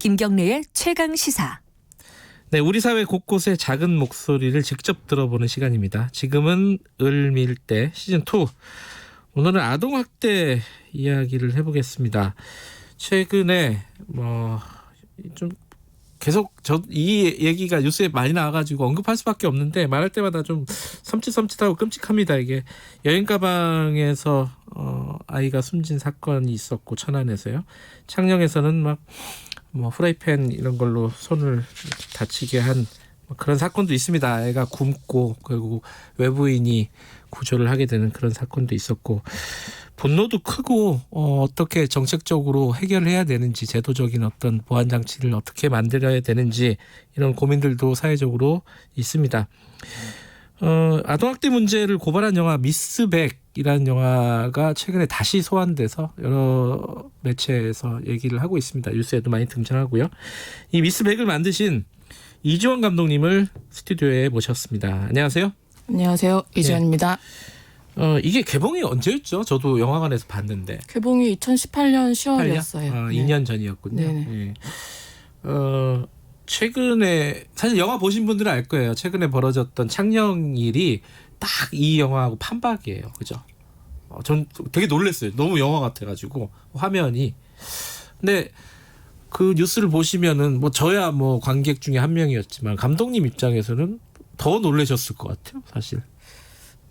김경래의 최강 시사. 네, 우리 사회 곳곳의 작은 목소리를 직접 들어보는 시간입니다. 지금은 을밀대 시즌2. 오늘은 아동학대 이야기를 해보겠습니다. 최근에 좀 계속 이 얘기가 뉴스에 많이 나와가지고 언급할 수밖에 없는데 말할 때마다 좀 섬찟섬찟하고 끔찍합니다. 이게 여행 가방에서 아이가 숨진 사건이 있었고, 천안에서요. 창녕에서는 프라이팬 이런 걸로 손을 다치게 한 그런 사건도 있습니다. 애가 굶고 결국 외부인이 구조를 하게 되는 그런 사건도 있었고, 분노도 크고 어떻게 정책적으로 해결을 해야 되는지, 제도적인 어떤 보완 장치를 어떻게 만들어야 되는지, 이런 고민들도 사회적으로 있습니다. 아동학대 문제를 고발한 영화 미스백이라는 영화가 최근에 다시 소환돼서 여러 매체에서 얘기를 하고 있습니다. 뉴스에도 많이 등장하고요. 이 미스백을 만드신 이지원 감독님을 스튜디오에 모셨습니다. 안녕하세요. 안녕하세요. 이지원입니다. 이게 개봉이 언제였죠? 저도 영화관에서 봤는데. 개봉이 2018년 10월이었어요. 2년 전이었군요. 네. 최근에 사실 영화 보신 분들은 알 거예요. 최근에 벌어졌던 창녕 일이 딱 이 영화하고 판박이에요. 그죠? 전 되게 놀랐어요. 너무 영화 같아가지고 화면이. 근데 그 뉴스를 보시면은 저야 관객 중에 한 명이었지만 감독님 입장에서는 더 놀라셨을 것 같아요. 사실.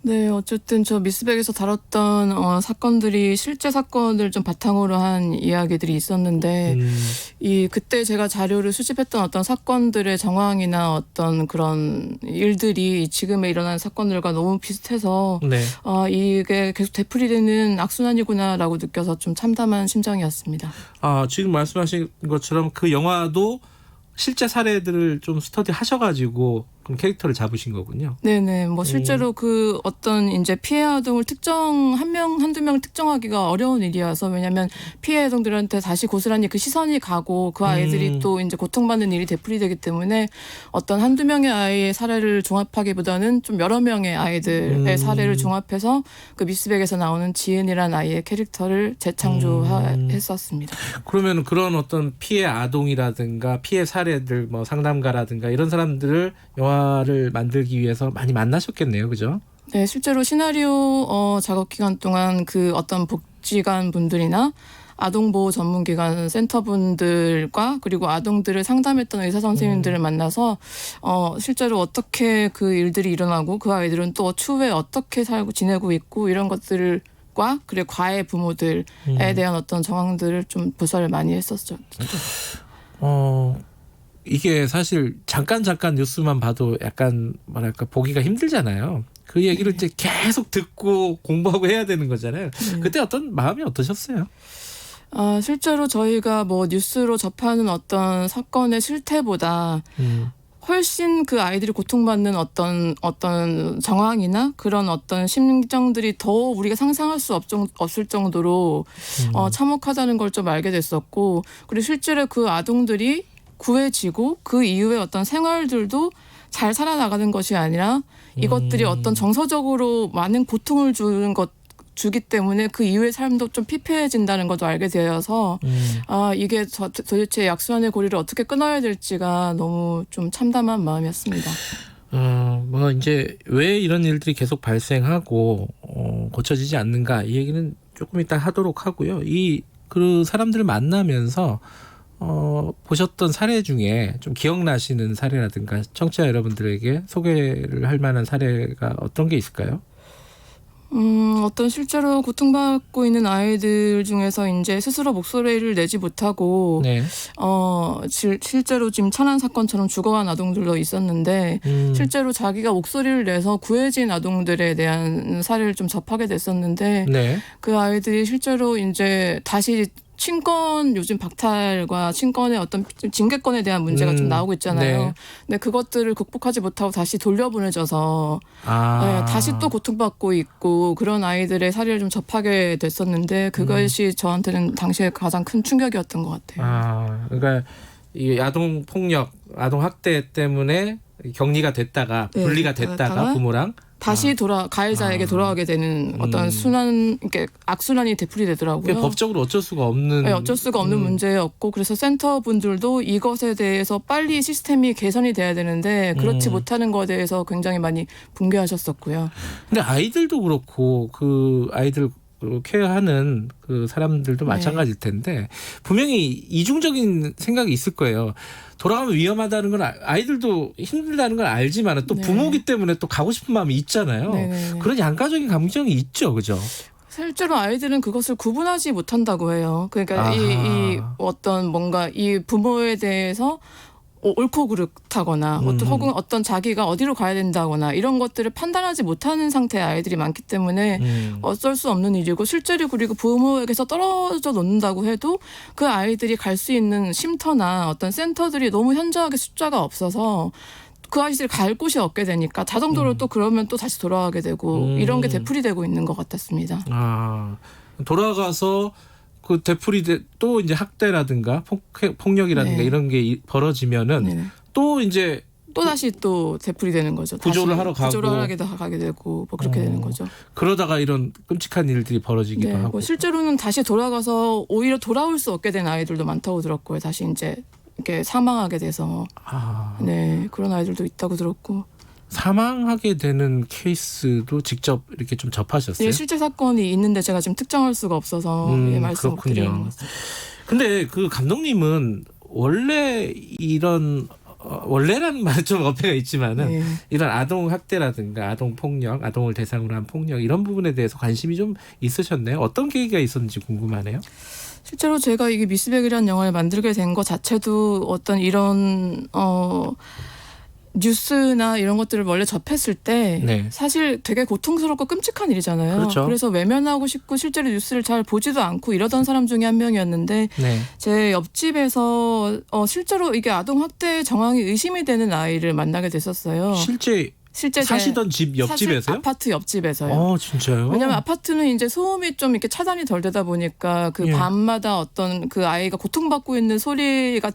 네, 어쨌든 저 미스백에서 다뤘던 사건들이 실제 사건을 좀 바탕으로 한 이야기들이 있었는데, 그때 제가 자료를 수집했던 어떤 사건들의 정황이나 어떤 그런 일들이 지금에 일어난 사건들과 너무 비슷해서 네. 이게 계속 되풀이되는 악순환이구나라고 느껴서 좀 참담한 심정이었습니다. 지금 말씀하신 것처럼 그 영화도 실제 사례들을 좀 스터디 하셔가지고 그럼 캐릭터를 잡으신 거군요. 네네. 실제로 그 어떤 이제 피해 아동을 한두 명을 특정하기가 어려운 일이어서, 왜냐하면 피해 아동들한테 다시 고스란히 그 시선이 가고 그 아이들이 또 이제 고통받는 일이 되풀이되기 때문에 어떤 한두 명의 아이의 사례를 종합하기보다는 좀 여러 명의 아이들의 사례를 종합해서 그 미스백에서 나오는 지은이라는 아이의 캐릭터를 재창조했었습니다. 그러면 그런 어떤 피해 아동이라든가 피해 사례들, 상담가라든가 이런 사람들을 영화를 만들기 위해서 많이 만나셨겠네요, 그죠? 네, 실제로 시나리오 작업 기간 동안 그 어떤 복지관 분들이나 아동보호 전문기관 센터분들과 그리고 아동들을 상담했던 의사 선생님들을 만나서 실제로 어떻게 그 일들이 일어나고 그 아이들은 또 추후에 어떻게 살고 지내고 있고 이런 것들을 그리고 과외 부모들에 대한 어떤 정황들을 좀 조사를 많이 했었죠. 이게 사실 잠깐 뉴스만 봐도 약간 보기가 힘들잖아요. 그 얘기를 이제 계속 듣고 공부하고 해야 되는 거잖아요. 그때 어떤 마음이 어떠셨어요? 실제로 저희가 뉴스로 접하는 어떤 사건의 실태보다 훨씬 그 아이들이 고통받는 어떤 정황이나 그런 어떤 심정들이 더 우리가 상상할 수 없을 정도로 참혹하다는 걸 좀 알게 됐었고, 그리고 실제로 그 아동들이 구해지고 그 이후에 어떤 생활들도 잘 살아나가는 것이 아니라 이것들이 어떤 정서적으로 많은 고통을 주기 때문에 그 이후의 삶도 좀 피폐해진다는 것도 알게 되어서 이게 도대체 악순환의 고리를 어떻게 끊어야 될지가 너무 좀 참담한 마음이었습니다. 이제 왜 이런 일들이 계속 발생하고 고쳐지지 않는가, 이 얘기는 조금 이따 하도록 하고요. 그 사람들을 만나면서 보셨던 사례 중에 좀 기억나시는 사례라든가 청취자 여러분들에게 소개를 할 만한 사례가 어떤 게 있을까요? 어떤 실제로 고통받고 있는 아이들 중에서 이제 스스로 목소리를 내지 못하고 네. 실제로 지금 천안 사건처럼 죽어간 아동들도 있었는데 실제로 자기가 목소리를 내서 구해진 아동들에 대한 사례를 좀 접하게 됐었는데, 네. 그 아이들이 실제로 이제 다시 친권 요즘 박탈과 친권의 어떤 징계권에 대한 문제가 좀 나오고 있잖아요. 네. 근데 그것들을 극복하지 못하고 다시 돌려보내져서 다시 또 고통받고 있고 그런 아이들의 사례를 좀 접하게 됐었는데, 그것이 저한테는 당시에 가장 큰 충격이었던 것 같아요. 그러니까 이 아동 폭력, 아동 학대 때문에 격리가 됐다가 분리가 됐다가 부모랑 다시 가해자에게 돌아가게 되는 어떤 순환, 이렇게 악순환이 되풀이 되더라고요. 법적으로 어쩔 수가 없는. 네, 어쩔 수가 없는 문제였고, 그래서 센터 분들도 이것에 대해서 빨리 시스템이 개선이 돼야 되는데 그렇지 못하는 것에 대해서 굉장히 많이 붕괴하셨었고요. 근데 아이들도 그렇고 그 아이들 케어하는 그 사람들도 마찬가지일 텐데 분명히 이중적인 생각이 있을 거예요. 돌아가면 위험하다는 건 아이들도 힘들다는 걸 알지만 또 부모기 때문에 또 가고 싶은 마음이 있잖아요. 네네네. 그런 양가적인 감정이 있죠, 그죠? 실제로 아이들은 그것을 구분하지 못한다고 해요. 그러니까 이 어떤 뭔가 이 부모에 대해서 옳고 그렇다거나 혹은 어떤 자기가 어디로 가야 된다거나 이런 것들을 판단하지 못하는 상태의 아이들이 많기 때문에 어쩔 수 없는 일이고, 실제로 그리고 부모에게서 떨어져 놓는다고 해도 그 아이들이 갈 수 있는 쉼터나 어떤 센터들이 너무 현저하게 숫자가 없어서 그 아이들이 갈 곳이 없게 되니까 자동적으로 또 그러면 또 다시 돌아가게 되고 이런 게 되풀이되고 있는 것 같았습니다. 돌아가서 그 되풀이 또 이제 학대라든가 폭력이라든가 이런 게 벌어지면은 또 이제 또 다시 또 되풀이되는 거죠. 구조를 하러 가고 구조를 가게 되고 뭐 그렇게 되는 거죠. 그러다가 이런 끔찍한 일들이 벌어지기도 하고. 실제로는 다시 돌아가서 오히려 돌아올 수 없게 된 아이들도 많다고 들었고요. 다시 이제 이렇게 사망하게 돼서 네, 그런 아이들도 있다고 들었고. 사망하게 되는 케이스도 직접 이렇게 좀 접하셨어요? 예, 실제 사건이 있는데 제가 지금 특정할 수가 없어서 말씀 못 드리는 것 같습니다. 근데 그 감독님은 원래 이런 원래라는 말은 좀 어폐가 있지만은 이런 아동 학대라든가 아동 폭력, 아동을 대상으로 한 폭력 이런 부분에 대해서 관심이 좀 있으셨네요. 어떤 계기가 있었는지 궁금하네요. 실제로 제가 이게 미스백이라는 영화를 만들게 된 것 자체도 어떤 이런 뉴스나 이런 것들을 원래 접했을 때 사실 되게 고통스럽고 끔찍한 일이잖아요. 그렇죠. 그래서 외면하고 싶고 실제로 뉴스를 잘 보지도 않고 이러던 사람 중에 한 명이었는데 제 옆집에서 실제로 이게 아동 학대 정황이 의심이 되는 아이를 만나게 됐었어요. 실제 사시던 집 옆집에서요? 아파트 옆집에서요. 진짜요? 왜냐하면 아파트는 이제 소음이 좀 이렇게 차단이 덜 되다 보니까 그 밤마다 어떤 그 아이가 고통받고 있는 소리가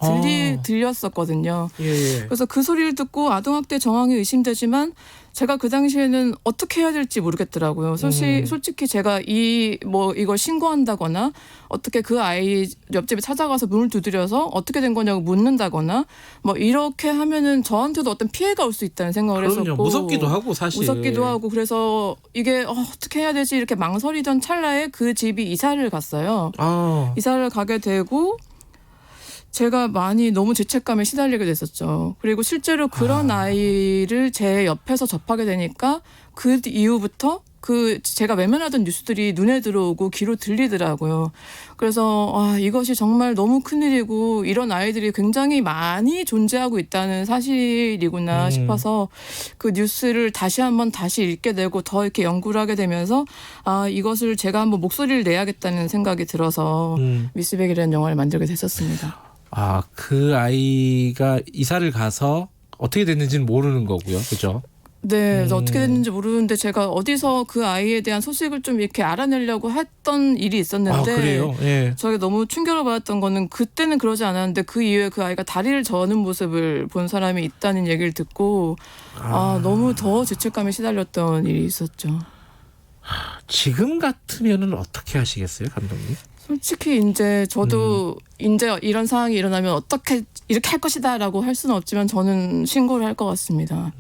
들렸었거든요. 그래서 그 소리를 듣고 아동학대 정황이 의심되지만 제가 그 당시에는 어떻게 해야 될지 모르겠더라고요. 솔직히 제가 이걸 신고한다거나 어떻게 그 아이 옆집에 찾아가서 문을 두드려서 어떻게 된 거냐고 묻는다거나 뭐 이렇게 하면은 저한테도 어떤 피해가 올 수 있다는 생각을 했었고, 무섭기도 하고 사실 무섭기도 하고, 그래서 이게 어떻게 해야 되지 이렇게 망설이던 찰나에 그 집이 이사를 갔어요. 이사를 가게 되고 제가 많이 너무 죄책감에 시달리게 됐었죠. 그리고 실제로 그런 아이를 제 옆에서 접하게 되니까 그 이후부터 제가 외면하던 뉴스들이 눈에 들어오고 귀로 들리더라고요. 그래서 이것이 정말 너무 큰일이고 이런 아이들이 굉장히 많이 존재하고 있다는 사실이구나 싶어서 그 뉴스를 다시 읽게 되고 더 이렇게 연구를 하게 되면서 이것을 제가 한번 목소리를 내야겠다는 생각이 들어서 미스백이라는 영화를 만들게 됐었습니다. 그 아이가 이사를 가서 어떻게 됐는지는 모르는 거고요. 그죠? 네, 그래서 어떻게 됐는지 모르는데 제가 어디서 그 아이에 대한 소식을 좀 이렇게 알아내려고 했던 일이 있었는데 그래요? 저희가 너무 충격을 받았던 거는 그때는 그러지 않았는데 그 이후에 그 아이가 다리를 저는 모습을 본 사람이 있다는 얘기를 듣고 너무 더 죄책감에 시달렸던 일이 있었죠. 지금 같으면은 어떻게 하시겠어요, 감독님? 솔직히 이제 저도 이제 이런 상황이 일어나면 어떻게 이렇게 할 것이다라고 할 수는 없지만 저는 신고를 할 것 같습니다.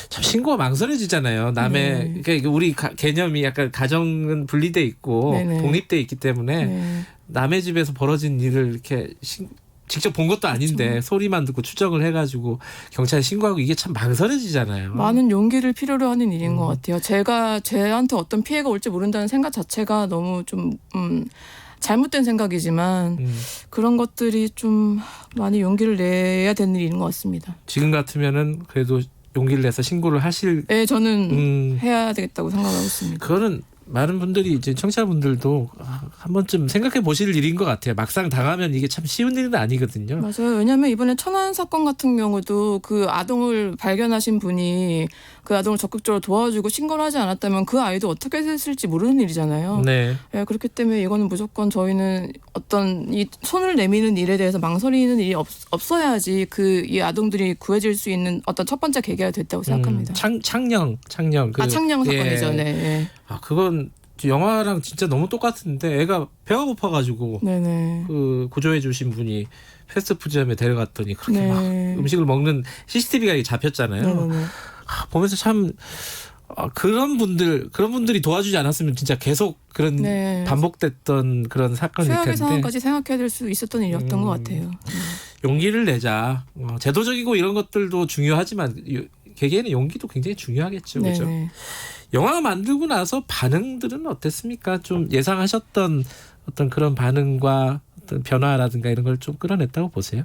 참 신고가 망설여지잖아요. 남의 그러니까 우리 개념이 약간 가정은 분리돼 있고 독립돼 있기 때문에 남의 집에서 벌어진 일을 이렇게 직접 본 것도 아닌데 소리만 듣고 추정을 해가지고 경찰에 신고하고 이게 참 망설여지잖아요. 많은 용기를 필요로 하는 일인 것 같아요. 제가 쟤한테 어떤 피해가 올지 모른다는 생각 자체가 너무 좀 잘못된 생각이지만 그런 것들이 좀 많이 용기를 내야 되는 일인 것 같습니다. 지금 같으면은 그래도 용기를 내서 신고를 하실. 네, 저는 해야 되겠다고 생각하고 있습니다. 그거는 많은 분들이 이제 청취자분들도 한 번쯤 생각해 보실 일인 것 같아요. 막상 당하면 이게 참 쉬운 일은 아니거든요. 맞아요. 왜냐하면 이번에 천안 사건 같은 경우도 그 아동을 발견하신 분이 그 아동을 적극적으로 도와주고 신고를 하지 않았다면 그 아이도 어떻게 됐을지 모르는 일이잖아요. 네. 예, 그렇기 때문에 이거는 무조건 저희는 어떤 이 손을 내미는 일에 대해서 망설이는 일이 없어야지 그 이 아동들이 구해질 수 있는 어떤 첫 번째 계기가 됐다고 생각합니다. 창녕. 창녕 사건이죠. 예. 네. 예. 그건 영화랑 진짜 너무 똑같은데 애가 배가 고파가지고 네네. 그 구조해 주신 분이 패스트푸드점에 데려갔더니 그렇게 네. 막 음식을 먹는 CCTV가 잡혔잖아요. 네네네. 보면서 참 그런 분들이 도와주지 않았으면 진짜 계속 그런 네. 반복됐던 그런 사건일 텐데 최악의 상황까지 생각해야 될 수 있었던 일이었던 것 같아요. 용기를 내자. 제도적이고 이런 것들도 중요하지만 개개인의 용기도 굉장히 중요하겠죠. 그렇죠? 네네. 영화 만들고 나서 반응들은 어땠습니까? 좀 예상하셨던 어떤 그런 반응과 어떤 변화라든가 이런 걸 좀 끌어냈다고 보세요?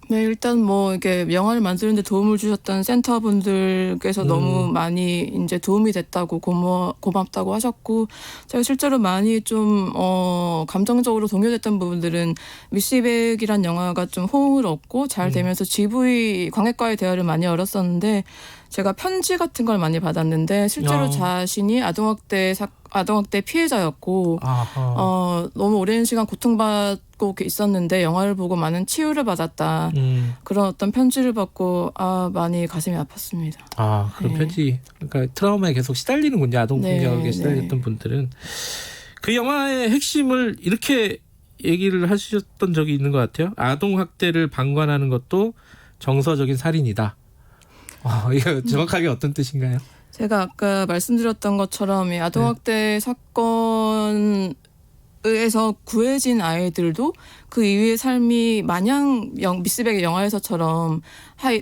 네, 일단 뭐 이게 영화를 만드는데 도움을 주셨던 센터분들께서 너무 많이 이제 도움이 됐다고 고맙다고 하셨고, 제가 실제로 많이 좀 감정적으로 동요됐던 부분들은 미시백이란 영화가 좀 호응을 얻고 잘 되면서 GV 관객과의 대화를 많이 열었었는데, 제가 편지 같은 걸 많이 받았는데 실제로 자신이 아동학대 피해자였고 너무 오랜 시간 고통받고 있었는데 영화를 보고 많은 치유를 받았다. 그런 어떤 편지를 받고 많이 가슴이 아팠습니다. 그런 네. 편지. 그러니까 트라우마에 계속 시달리는군요. 아동폭력에 네, 시달렸던 네. 분들은. 그 영화의 핵심을 이렇게 얘기를 하셨던 적이 있는 것 같아요. 아동학대를 방관하는 것도 정서적인 살인이다. 이거 정확하게 어떤 뜻인가요? 제가 아까 말씀드렸던 것처럼 이 아동학대 사건에서 구해진 아이들도 그 이후의 삶이 마냥 미스백의 영화에서처럼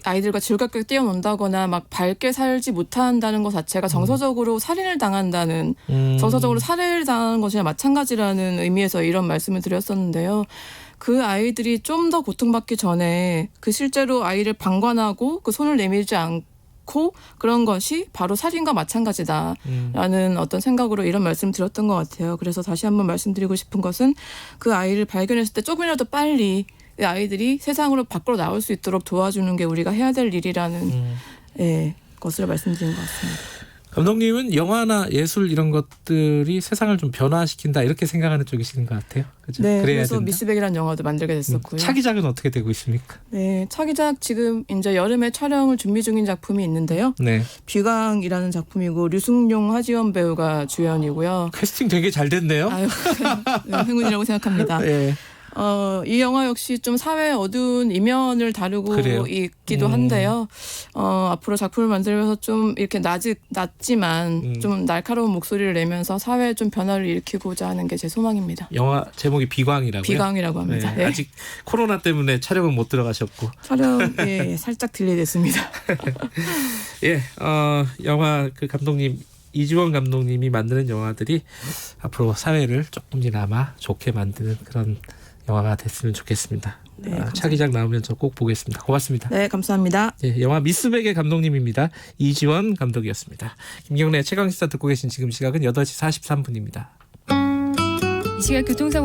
아이들과 즐겁게 뛰어논다거나 막 밝게 살지 못한다는 것 자체가 정서적으로 살인을 당한다는 정서적으로 살해를 당하는 것이나 마찬가지라는 의미에서 이런 말씀을 드렸었는데요. 그 아이들이 좀 더 고통받기 전에 그 실제로 아이를 방관하고 그 손을 내밀지 않고 그런 것이 바로 살인과 마찬가지다라는 어떤 생각으로 이런 말씀을 드렸던 것 같아요. 그래서 다시 한번 말씀드리고 싶은 것은 그 아이를 발견했을 때 조금이라도 빨리 그 아이들이 세상으로 밖으로 나올 수 있도록 도와주는 게 우리가 해야 될 일이라는 것을 말씀드린 것 같습니다. 감독님은 영화나 예술 이런 것들이 세상을 좀 변화시킨다 이렇게 생각하는 쪽이신 것 같아요. 그죠? 네, 그래야 그래서 된다? 미스백이라는 영화도 만들게 됐었고요. 차기작은 어떻게 되고 있습니까? 네, 차기작 지금 이제 여름에 촬영을 준비 중인 작품이 있는데요. 네. 비강이라는 작품이고 류승룡, 하지원 배우가 주연이고요. 캐스팅 되게 잘 됐네요. 아유, 네, 행운이라고 생각합니다. 네. 이 영화 역시 좀 사회의 어두운 이면을 다루고 그래요? 있기도 한데요. 앞으로 작품을 만들면서 좀 이렇게 낮지만 좀 날카로운 목소리를 내면서 사회에 좀 변화를 일으키고자 하는 게 제 소망입니다. 영화 제목이 비광이라고요? 비강이라고 합니다. 네. 아직 코로나 때문에 촬영은 못 들어가셨고. 촬영 살짝 딜레이됐습니다. 영화 그 감독님 이지원 감독님이 만드는 영화들이 앞으로 사회를 조금이나마 좋게 만드는 그런 영화가 됐으면 좋겠습니다. 네, 차기작 나오면 저 꼭 보겠습니다. 고맙습니다. 네, 감사합니다. 영화 미스백의 감독님입니다. 이지원 감독이었습니다. 김경래 최강시사 듣고 계신 지금 시각은 8시 43분입니다. 이 시각 교통 상황